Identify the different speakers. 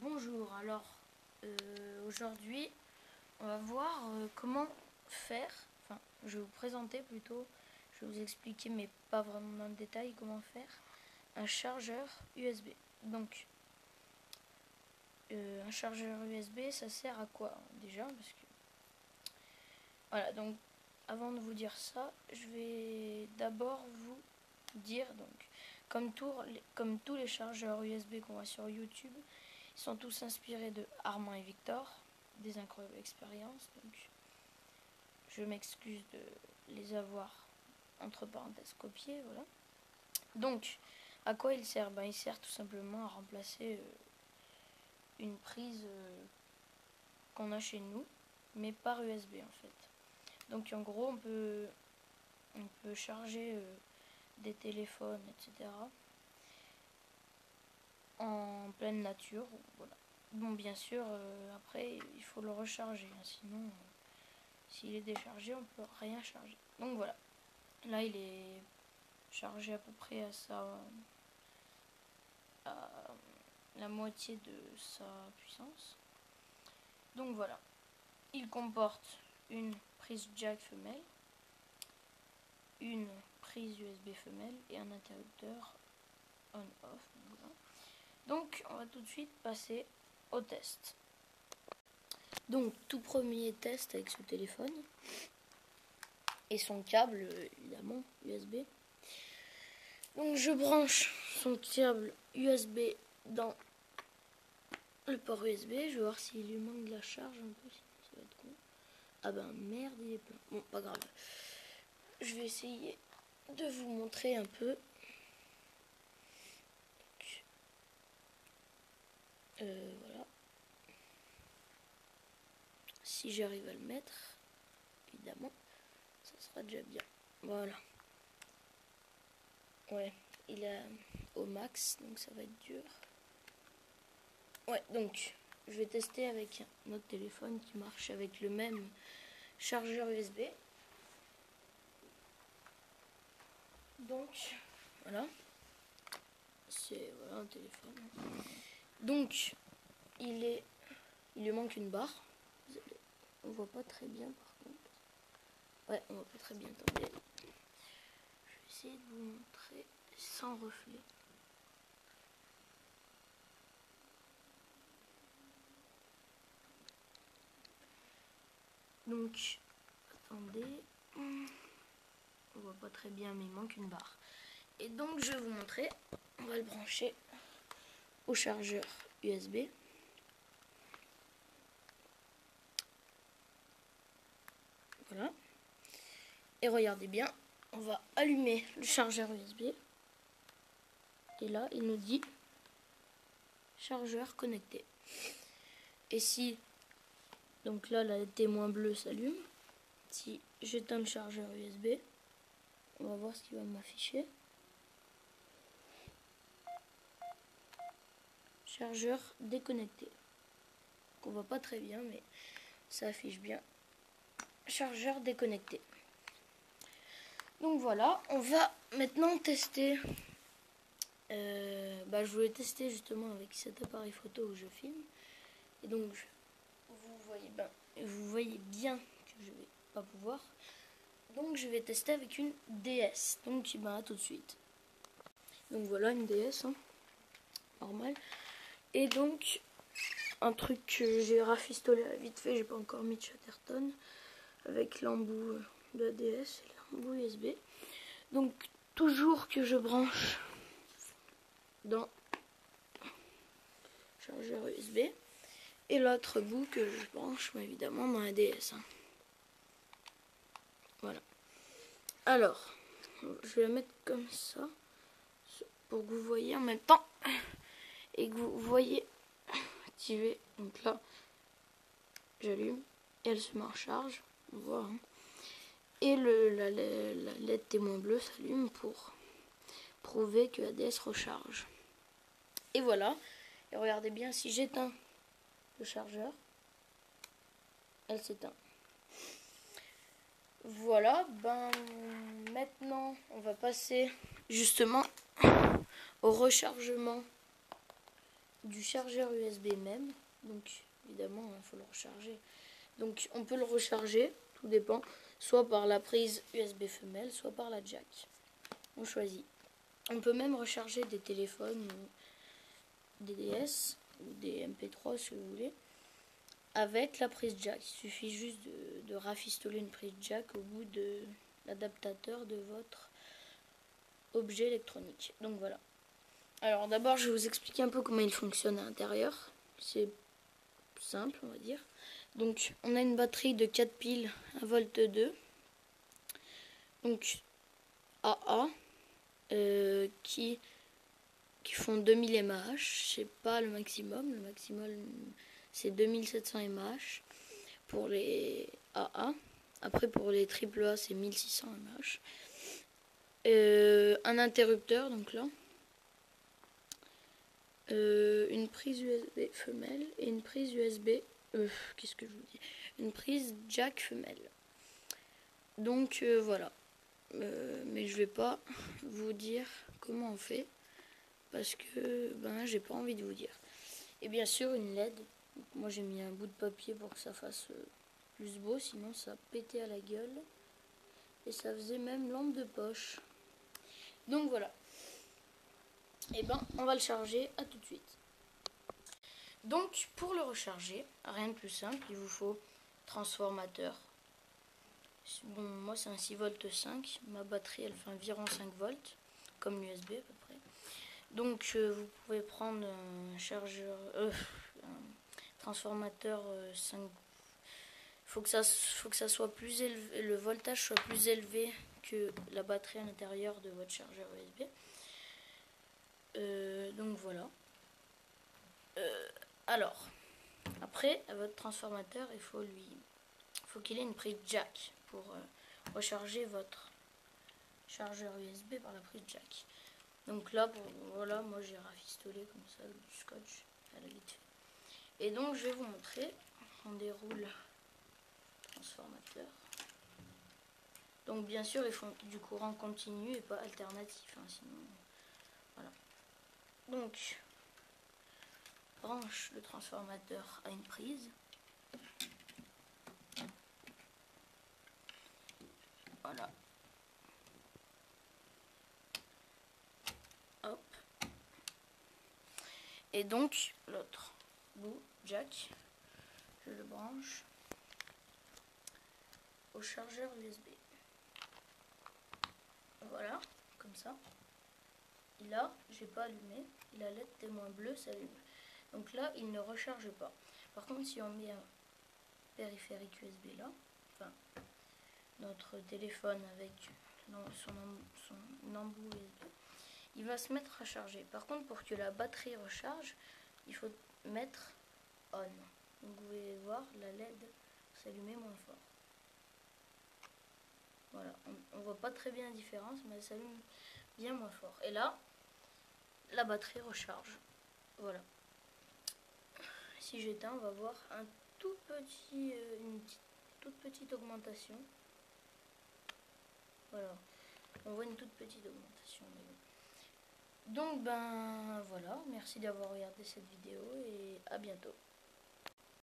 Speaker 1: Bonjour, alors aujourd'hui on va voir comment faire, enfin je vais vous présenter plutôt, je vais vous expliquer mais pas vraiment dans le détail comment faire un chargeur USB. Donc un chargeur USB ça sert à quoi déjà, parce que voilà, donc avant de vous dire ça je vais d'abord vous dire, donc comme tous les chargeurs USB qu'on voit sur YouTube, ils sont tous inspirés de Armand et Victor, des incroyables expériences. Donc, je m'excuse de les avoir entre parenthèses copiés, voilà. Donc, à quoi il sert? Il sert tout simplement à remplacer une prise qu'on a chez nous, mais par USB en fait. Donc, en gros, on peut charger des téléphones, etc. en pleine nature, voilà. Bon, bien sûr, après, il faut le recharger, hein, sinon, s'il est déchargé, on peut rien charger. Donc voilà, là, il est chargé à peu près à la moitié de sa puissance. Donc voilà, il comporte une prise jack femelle, une prise USB femelle et un interrupteur on-off. Voilà. Donc, on va tout de suite passer au test. Donc, tout premier test avec ce téléphone et son câble, évidemment, USB. Donc, je branche son câble USB dans le port USB. Je vais voir s'il lui manque de la charge un peu, sinon ça va être con. Ah ben merde, il est plein. Bon, pas grave. Je vais essayer de vous montrer un peu. Voilà. Si j'arrive à le mettre, évidemment, ça sera déjà bien. Voilà. Ouais, il est au max, donc ça va être dur. Ouais, donc, je vais tester avec un autre téléphone qui marche avec le même chargeur USB. Donc, voilà. C'est voilà, un téléphone. Donc, il lui manque une barre. On voit pas très bien par contre. Ouais, on voit pas très bien. Attendez. Je vais essayer de vous montrer sans reflet. Donc, attendez. On voit pas très bien, mais il manque une barre. Et donc, je vais vous montrer. On va le brancher au chargeur USB. Voilà. Et regardez bien, on va allumer le chargeur USB. Et là, il nous dit chargeur connecté. Et si, donc là, la témoin bleu s'allume. Si j'éteins le chargeur USB, on va voir ce qu'il va m'afficher. Chargeur déconnecté. On voit pas très bien, mais ça affiche bien. Chargeur déconnecté. Donc voilà, on va maintenant tester. Je voulais tester justement avec cet appareil photo où je filme. Et donc vous voyez bien que je vais pas pouvoir. Donc je vais tester avec une DS. Donc à tout de suite. Donc voilà une DS, hein, normal. Et donc un truc que j'ai rafistolé vite fait, j'ai pas encore mis de Chatterton, avec l'embout de la DS et l'embout USB. Donc toujours que je branche dans chargeur USB et l'autre bout que je branche évidemment dans la DS, hein. Voilà. Alors je vais la mettre comme ça pour que vous voyez en même temps et que vous voyez activer. Donc là j'allume et elle se met en charge, on voit, hein. Et la LED témoin bleu s'allume pour prouver que la DS recharge. Et voilà. Et regardez bien, si j'éteins le chargeur, elle s'éteint. Voilà. Maintenant, on va passer justement au rechargement du chargeur USB même. Donc évidemment il faut le recharger. Donc on peut le recharger, tout dépend, soit par la prise USB femelle, soit par la jack. On choisit. On peut même recharger des téléphones, des DS ou des MP3 si vous voulez, avec la prise jack. Il suffit juste de rafistoler une prise jack au bout de l'adaptateur de votre objet électronique. Donc voilà. Alors d'abord je vais vous expliquer un peu comment il fonctionne à l'intérieur. C'est simple on va dire. Donc on a une batterie de 4 piles 1,2 V. Donc AA qui font 2000 mAh. C'est pas le maximum. Le maximum c'est 2700 mAh pour les AA. Après pour les AAA c'est 1600 mAh. Un interrupteur donc là. Une prise USB femelle et une prise USB qu'est-ce que je vous dis, une prise jack femelle. Donc voilà, mais je vais pas vous dire comment on fait parce que ben j'ai pas envie de vous dire. Et bien sûr une LED. Donc, moi j'ai mis un bout de papier pour que ça fasse plus beau, sinon ça pétait à la gueule et ça faisait même lampe de poche. Donc voilà. Et ben on va le charger, à tout de suite. Donc pour le recharger, rien de plus simple, il vous faut transformateur. Bon, moi c'est un 6,5 V, ma batterie elle fait environ 5 volts, comme l'USB à peu près. Donc vous pouvez prendre un chargeur, un transformateur 5. Faut que ça soit plus élevé, le voltage soit plus élevé que la batterie à l'intérieur de votre chargeur USB. Donc voilà. Alors, après, à votre transformateur, il faut qu'il ait une prise jack pour recharger votre chargeur USB par la prise jack. Donc là, voilà, moi j'ai rafistolé comme ça avec du scotch à la vite fait. Et donc je vais vous montrer. On déroule le transformateur. Donc bien sûr, ils font du courant continu et pas alternatif, hein, sinon voilà. Donc branche le transformateur à une prise. Voilà. Hop. Et donc l'autre bout jack, je le branche au chargeur USB. Voilà, comme ça. Et là, j'ai pas allumé, la LED témoin bleu s'allume. Donc là, il ne recharge pas. Par contre, si on met un périphérique USB là, enfin notre téléphone avec son embout USB, il va se mettre à charger. Par contre, pour que la batterie recharge, il faut mettre on. Donc vous pouvez voir la LED s'allumer moins fort. Voilà, on voit pas très bien la différence, mais elle s'allume bien moins fort. Et là, la batterie recharge. Voilà. Si j'éteins, on va voir une toute petite augmentation. Voilà, on voit une toute petite augmentation. Donc ben voilà, merci d'avoir regardé cette vidéo et à bientôt.